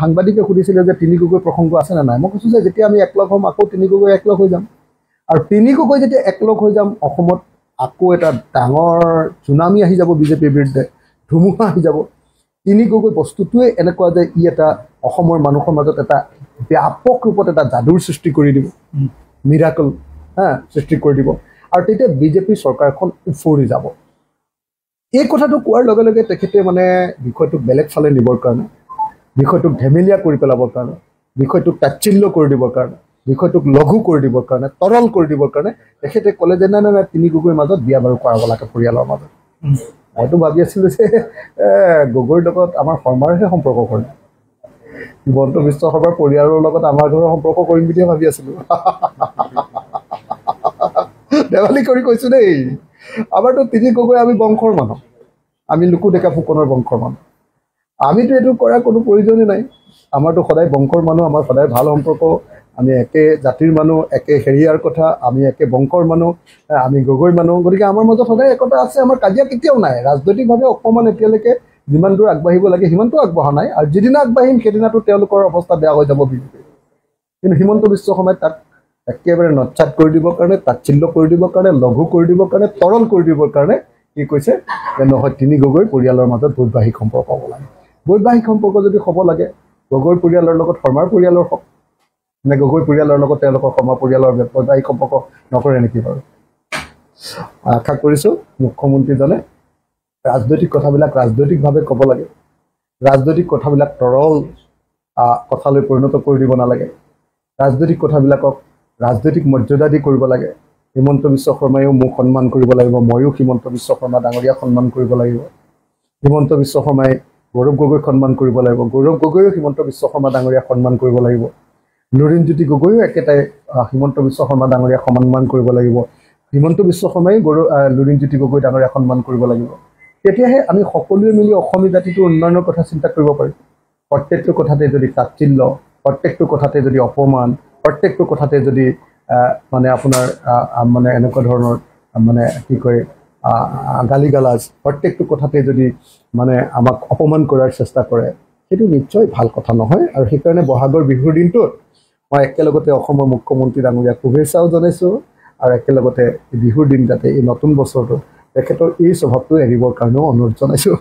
সাংবাদিকে সুধিছিলে যে তিনি গগৈ প্ৰসংগ আছে নে নাই মই কৈছোঁ যে যেতিয়া আমি একলগ হ'ম আকৌ তিনি গগৈ একলগ হৈ যাম আৰু তিনি গগৈ যেতিয়া একলগ হৈ যাম অসমত আকৌ এটা ডাঙৰ চুনামি আহি যাব বিজেপিৰ বিৰুদ্ধে ধুমুহা আহি যাব তিনি গগৈ বস্তুটোৱে এনেকুৱা যে ই এটা অসমৰ মানুহৰ মাজত এটা ব্যাপক ৰূপত এটা যাদুৰ সৃষ্টি কৰি দিব মিৰাকল সৃষ্টি কৰি দিব আৰু তেতিয়া বিজেপি চৰকাৰখন উফৰি যাব এই কথাটো কোৱাৰ লগে লগে তেখেতে মানে বিষয়টোক বেলেগ ফালে নিবৰ কাৰণে বিষয়টোক ধেমেলীয়া কৰি পেলাবৰ কাৰণে বিষয়টোক তাচ্ছিল্য কৰি দিবৰ কাৰণে বিষয়টোক লঘু কৰি দিবৰ কাৰণে তৰল কৰি দিবৰ কাৰণে তেখেতে ক'লে যে নাই নাই তিনি গগৈৰ মাজত বিয়া বাৰু কৰাব লাগে পৰিয়ালৰ মাজত মইতো ভাবি আছিলোঁ যে গগৈৰ লগত আমাৰ শৰ্মাৰহে সম্পৰ্ক কৰে হিমন্ত বিশ্ব শৰ্মাৰ পৰিয়ালৰ লগত আমাৰ ঘৰৰ সম্পৰ্ক কৰিম বুলিয়ে ভাবি আছিলোঁ ধেমালি কৰি কৈছোঁ দেই আমাৰতো তিনি গগৈ আমি বংশৰ মানুহ আমি লুকু ডেকা ফুকনৰ বংশৰ মানুহ আমিতো এইটো কৰাৰ কোনো প্ৰয়োজনেই নাই আমাৰতো সদায় বংশৰ মানুহ আমাৰ সদায় ভাল সম্পৰ্ক আমি একে জাতিৰ মানুহ একে হেৰিয়াৰ কথা আমি একে বংশৰ মানুহ আমি গগৈৰ মানুহ গতিকে আমাৰ মাজত সদায় একতা আছে আমাৰ কাজিয়া কেতিয়াও নাই ৰাজনৈতিকভাৱে অকণমান এতিয়ালৈকে যিমান দূৰ আগবাঢ়িব লাগে সিমানটো আগবঢ়া নাই আৰু যিদিনা আগবাঢ়িম সেইদিনাটো তেওঁলোকৰ অৱস্থা বেয়া হৈ যাব বিজেপি কিন্তু হিমন্ত বিশ্ব শৰ্মাই তাক একেবাৰে নচ্ছাত কৰি দিবৰ কাৰণে তাচ্ছিল্য কৰি দিবৰ কাৰণে লঘু কৰি দিবৰ কাৰণে তৰল কৰি দিবৰ কাৰণে কি কৈছে যে নহয় তিনি গগৈ পৰিয়ালৰ মাজত বৈবাহিক সম্পৰ্ক হ'ব লাগে বৈবাহিক সম্পৰ্ক যদি হ'ব লাগে গগৈ পৰিয়ালৰ লগত শৰ্মাৰ পৰিয়ালৰ হওক নে গগৈ পৰিয়ালৰ লগত তেওঁলোকৰ শৰ্মা পৰিয়ালৰ বৈবাহিক সম্পৰ্ক নকৰে নেকি বাৰু আশা কৰিছোঁ মুখ্যমন্ত্ৰীজনে ৰাজনৈতিক কথাবিলাক ৰাজনৈতিকভাৱে ক'ব লাগে ৰাজনৈতিক কথাবিলাক তৰল কথালৈ পৰিণত কৰি দিব নালাগে ৰাজনৈতিক কথাবিলাকক ৰাজনৈতিক মৰ্যাদা দি কৰিব লাগে হিমন্ত বিশ্ব শৰ্মায়ো মোক সন্মান কৰিব লাগিব ময়ো হিমন্ত বিশ্ব শৰ্মা ডাঙৰীয়াক সন্মান কৰিব লাগিব হিমন্ত বিশ্ব শৰ্মাই গৌৰৱ গগৈক সন্মান কৰিব লাগিব গৌৰৱ গগৈয়ো হিমন্ত বিশ্ব শৰ্মা ডাঙৰীয়াক সন্মান কৰিব লাগিব লুৰিণজ্যোতি গগৈয়ো একেটাই হিমন্ত বিশ্ব শৰ্মা ডাঙৰীয়াক সন্মান কৰিব লাগিব হিমন্ত বিশ্ব শৰ্মাই লুৰিণজ্যোতি গগৈ ডাঙৰীয়াক সন্মান কৰিব লাগিব তেতিয়াহে আমি সকলোৱে মিলি অসমীয়া জাতিটোৰ উন্নয়নৰ কথা চিন্তা কৰিব পাৰিম প্ৰত্যেকটো কথাতে যদি তাচ্ছিল্য প্ৰত্যেকটো কথাতে যদি অপমান প্ৰত্যেকটো কথাতে যদি মানে আপোনাৰ মানে এনেকুৱা ধৰণৰ মানে কি কয় গালি গালাজ প্ৰত্যেকটো কথাতে যদি মানে আমাক অপমান কৰাৰ চেষ্টা কৰে সেইটো নিশ্চয় ভাল কথা নহয় আৰু সেইকাৰণে বহাগৰ বিহুৰ দিনটোত মই একেলগতে অসমৰ মুখ্যমন্ত্ৰী ডাঙৰীয়াক শুভেচ্ছাও জনাইছোঁ আৰু একেলগতে বিহুৰ দিন যাতে এই নতুন বছৰটোত তেখেতৰ এই স্বভাৱটো এৰিবৰ কাৰণেও অনুৰোধ জনাইছোঁ